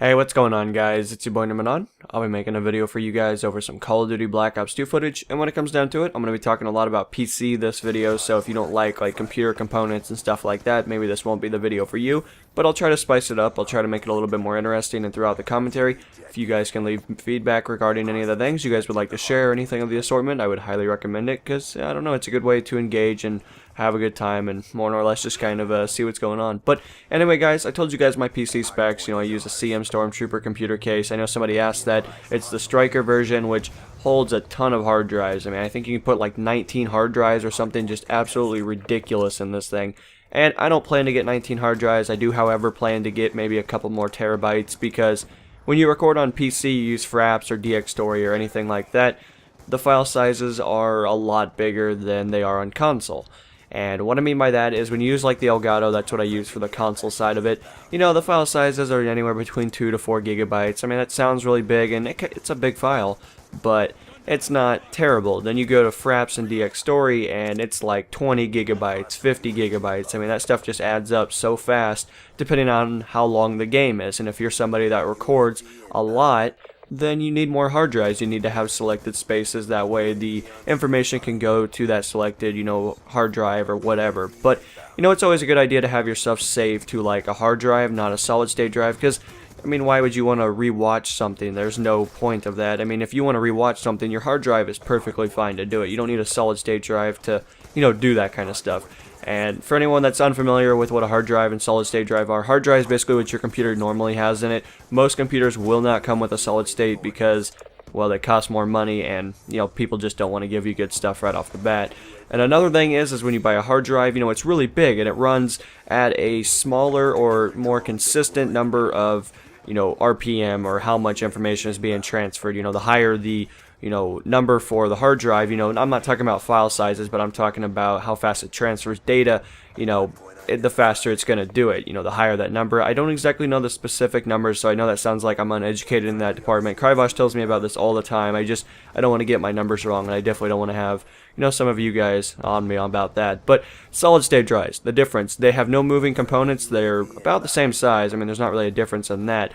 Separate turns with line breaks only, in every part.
Hey, what's going on, guys? It's your boy lONl. I'll be making a video for you guys over some Call of Duty Black Ops 2 footage, and when it comes down to it, I'm going to be talking a lot about PC this video, so if you don't like computer components and stuff like that, maybe this won't be the video for you, but I'll try to spice it up. I'll try to make it a little bit more interesting, and throughout the commentary, if you guys can leave feedback regarding any of the things you guys would like to share or anything of the assortment, I would highly recommend it, because, I don't know, it's a good way to engage and have a good time and more or less just kind of see what's going on. But anyway, guys, I told you guys my PC specs. I use a CM Stormtrooper computer case. I know somebody asked that. It's the Striker version, which holds a ton of hard drives. I mean, I think you can put like 19 hard drives or something just absolutely ridiculous in this thing. And I don't plan to get 19 hard drives. I do, however, plan to get maybe a couple more terabytes, because when you record on PC, you use Fraps or DxStory or anything like that, the file sizes are a lot bigger than they are on console. And what I mean by that is when you use like the Elgato, that's what I use for the console side of it, the file sizes are anywhere between 2 to 4 gigabytes. I mean, that sounds really big, and it's a big file, but it's not terrible. Then you go to Fraps and DxStory, and it's like 20 gigabytes, 50 gigabytes. I mean, that stuff just adds up so fast, depending on how long the game is. And if you're somebody that records a lot, then you need more hard drives. You need to have selected spaces. That way the information can go to that selected, hard drive or whatever. But, it's always a good idea to have your stuff saved to like a hard drive, not a solid state drive, because, I mean, why would you want to rewatch something? There's no point of that. I mean, if you want to rewatch something, your hard drive is perfectly fine to do it. You don't need a solid state drive to, do that kind of stuff. And for anyone that's unfamiliar with what a hard drive and solid state drive are, hard drive is basically what your computer normally has in it. Most computers will not come with a solid state because, well, they cost more money, and people just don't want to give you good stuff right off the bat. And another thing is when you buy a hard drive, it's really big, and it runs at a smaller or more consistent number of RPM, or how much information is being transferred. The higher the number for the hard drive, I'm not talking about file sizes, but I'm talking about how fast it transfers data, the faster it's going to do it, the higher that number. I don't exactly know the specific numbers, so I know that sounds like I'm uneducated in that department. Kryvosh tells me about this all the time. I don't want to get my numbers wrong, and I definitely don't want to have, some of you guys on me about that. But solid state drives, the difference, they have no moving components. They're about the same size. I mean, there's not really a difference in that,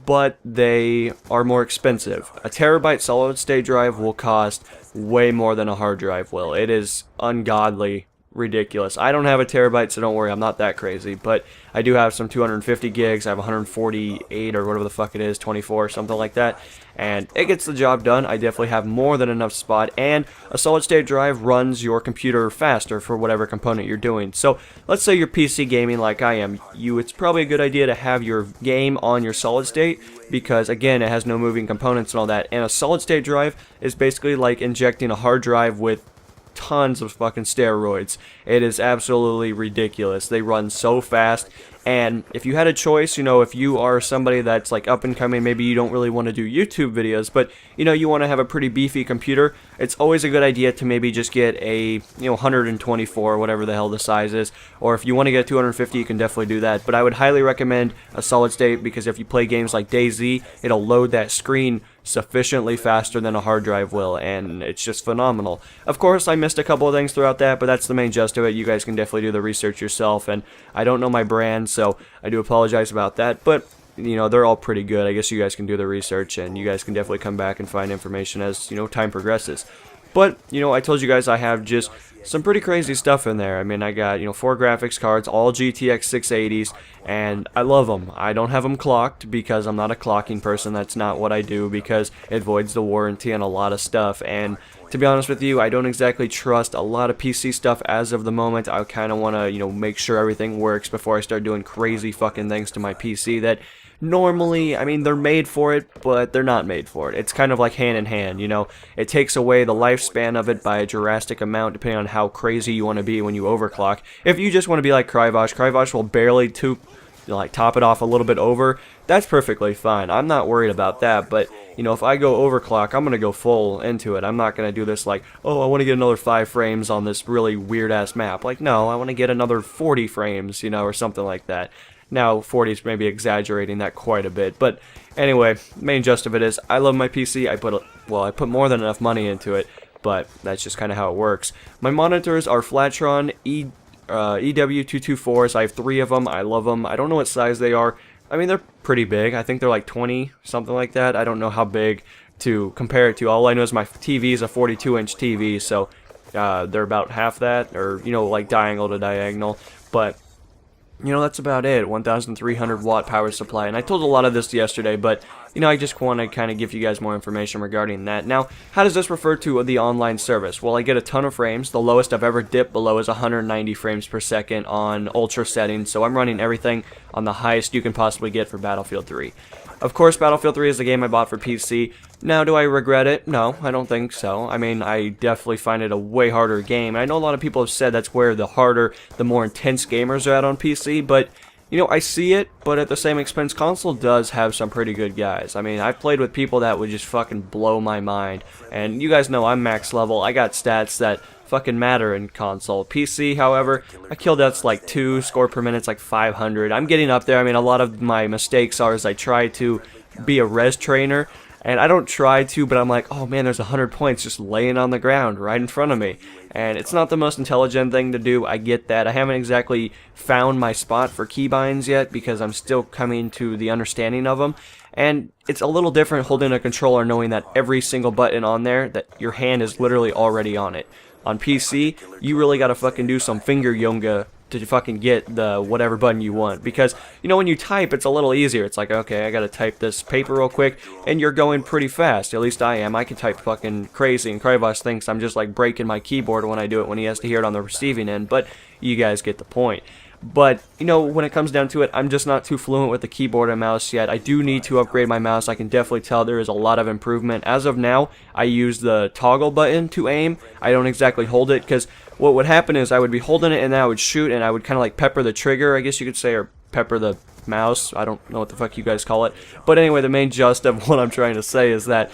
but they are more expensive. A terabyte solid state drive will cost way more than a hard drive will. It is ungodly ridiculous. I don't have a terabyte, so don't worry, I'm not that crazy, but I do have some 250 gigs. I have 148 or whatever the fuck it is, 24, something like that, and it gets the job done. I definitely have more than enough spot, and a solid state drive runs your computer faster for whatever component you're doing. So let's say you're PC gaming like I am. It's probably a good idea to have your game on your solid state, because again, it has no moving components and all that, and a solid state drive is basically like injecting a hard drive with tons of fucking steroids. It is absolutely ridiculous. They run so fast, and if you had a choice, if you are somebody that's like up and coming, maybe you don't really want to do YouTube videos, but you want to have a pretty beefy computer, it's always a good idea to maybe just get a 124, whatever the hell the size is, or if you want to get 250, you can definitely do that. But I would highly recommend a solid state, because if you play games like DayZ, it'll load that screen sufficiently faster than a hard drive will, and it's just phenomenal. Of course, I missed a couple of things throughout that, but that's the main gist of it. You guys can definitely do the research yourself, and I don't know my brand, so I do apologize about that, but they're all pretty good. I guess you guys can do the research, and you guys can definitely come back and find information as time progresses. But I told you guys I have just some pretty crazy stuff in there. I mean, I got 4 graphics cards, all GTX 680s, and I love them. I don't have them clocked because I'm not a clocking person. That's not what I do, because it voids the warranty on a lot of stuff. And to be honest with you, I don't exactly trust a lot of PC stuff as of the moment. I kind of want to make sure everything works before I start doing crazy fucking things to my PC that normally, I mean, they're made for it, but they're not made for it. It's kind of like hand in hand, It takes away the lifespan of it by a drastic amount, depending on how crazy you want to be when you overclock. If you just want to be like Kryvosh will barely top it off a little bit over. That's perfectly fine. I'm not worried about that, but if I go overclock, I'm going to go full into it. I'm not going to do this like, oh, I want to get another 5 frames on this really weird-ass map. Like, no, I want to get another 40 frames, or something like that. Now, 40 is maybe exaggerating that quite a bit, but anyway, main gist of it is, I love my PC. I put more than enough money into it, but that's just kind of how it works. My monitors are Flatron EW224s. I have 3 of them. I love them. I don't know what size they are. I mean, they're pretty big. I think they're like 20, something like that. I don't know how big to compare it to. All I know is my TV is a 42-inch TV, so they're about half that, or, you know, like diagonal to diagonal. But you know, that's about it. 1,300 watt power supply. And I told a lot of this yesterday, but, you know, I just want to kind of give you guys more information regarding that. Now, how does this refer to the online service? Well, I get a ton of frames. The lowest I've ever dipped below is 190 frames per second on ultra settings. So I'm running everything on the highest you can possibly get for Battlefield 3. Of course, Battlefield 3 is the game I bought for PC. Now, do I regret it? No, I don't think so. I mean, I definitely find it a way harder game. I know a lot of people have said that's where the harder, the more intense gamers are at on PC, but, you know, I see it, but at the same expense, console does have some pretty good guys. I mean, I've played with people that would just fucking blow my mind, and you guys know I'm max level. I got stats that fucking matter in console. PC, however, my kill death's like 2, score per minute's like 500. I'm getting up there. I mean, a lot of my mistakes are as I try to be a res trainer, and I don't try to, but I'm like, oh man, there's 100 points just laying on the ground right in front of me. And it's not the most intelligent thing to do, I get that. I haven't exactly found my spot for keybinds yet because I'm still coming to the understanding of them. And it's a little different holding a controller knowing that every single button on there, that your hand is literally already on it. On PC, you really gotta fucking do some finger yoga to fucking get the whatever button you want, because you know when you type it's a little easier. It's like, okay, I gotta type this paper real quick, and you're going pretty fast. At least I am. I can type fucking crazy, and Krivos thinks I'm just like breaking my keyboard when I do it, when he has to hear it on the receiving end, but you guys get the point. But, you know, when it comes down to it, I'm just not too fluent with the keyboard and mouse yet. I do need to upgrade my mouse. I can definitely tell there is a lot of improvement. As of now, I use the toggle button to aim. I don't exactly hold it, because what would happen is I would be holding it and then I would shoot, and I would kind of like pepper the trigger, I guess you could say, or pepper the mouse. I don't know what the fuck you guys call it. But anyway, the main gist of what I'm trying to say is that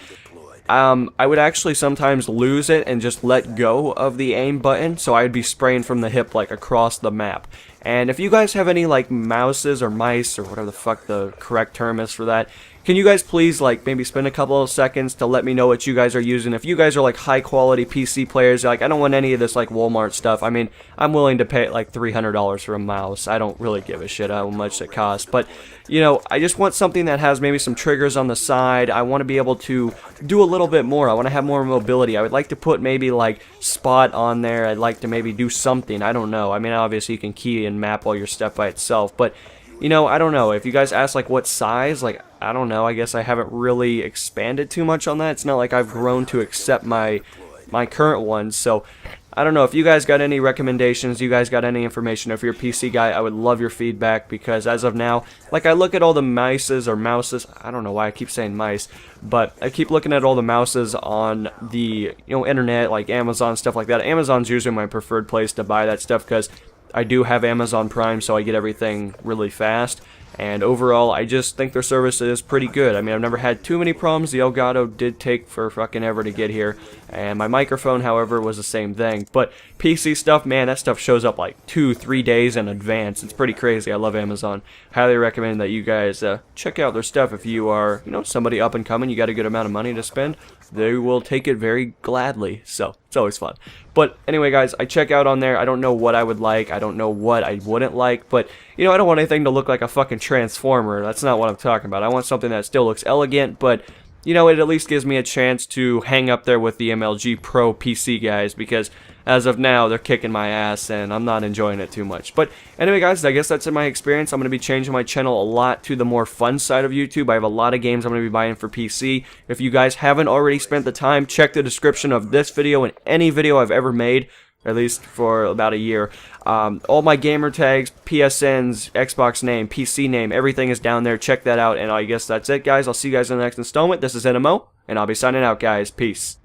I would actually sometimes lose it and just let go of the aim button, so I'd be spraying from the hip like across the map. And if you guys have any like mouses or mice or whatever the fuck the correct term is for that, can you guys please like maybe spend a couple of seconds to let me know what you guys are using? If you guys are like high quality PC players, like I don't want any of this like Walmart stuff. I mean, I'm willing to pay like $300 for a mouse. I don't really give a shit how much it costs, but you know, I just want something that has maybe some triggers on the side. I want to be able to do a little bit more. I want to have more mobility. I would like to put maybe like spot on there. I'd like to maybe do something. I don't know. I mean, obviously you can key and map all your stuff by itself, but you know, I don't know. If you guys ask like what size, like I don't know. I guess I haven't really expanded too much on that. It's not like I've grown to accept my current ones. So I don't know. If you guys got any recommendations, you guys got any information, if you're a PC guy, I would love your feedback, because as of now, like I look at all the mices or mouses, I don't know why I keep saying mice, but I keep looking at all the mouses on the, you know, internet, like Amazon, stuff like that. Amazon's usually my preferred place to buy that stuff, because I do have Amazon Prime, so I get everything really fast. And overall, I just think their service is pretty good. I mean, I've never had too many problems. The Elgato did take for fucking ever to get here. And my microphone, however, was the same thing. But PC stuff, man, that stuff shows up like 2-3 days in advance. It's pretty crazy. I love Amazon. Highly recommend that you guys check out their stuff. If you are, you know, somebody up and coming, you got a good amount of money to spend, they will take it very gladly. So it's always fun. But anyway, guys, I check out on there. I don't know what I would like. I don't know what I wouldn't like. But, you know, I don't want anything to look like a fucking transformer. That's not what I'm talking about. I want something that still looks elegant, but, you know, it at least gives me a chance to hang up there with the MLG Pro PC guys, because as of now, they're kicking my ass, and I'm not enjoying it too much. But anyway, guys, I guess that's in my experience. I'm going to be changing my channel a lot to the more fun side of YouTube. I have a lot of games I'm going to be buying for PC. If you guys haven't already spent the time, check the description of this video and any video I've ever made, at least for about a year. All my gamer tags, PSNs, Xbox name, PC name, everything is down there. Check that out, and I guess that's it, guys. I'll see you guys in the next installment. This is NMO, and I'll be signing out, guys. Peace.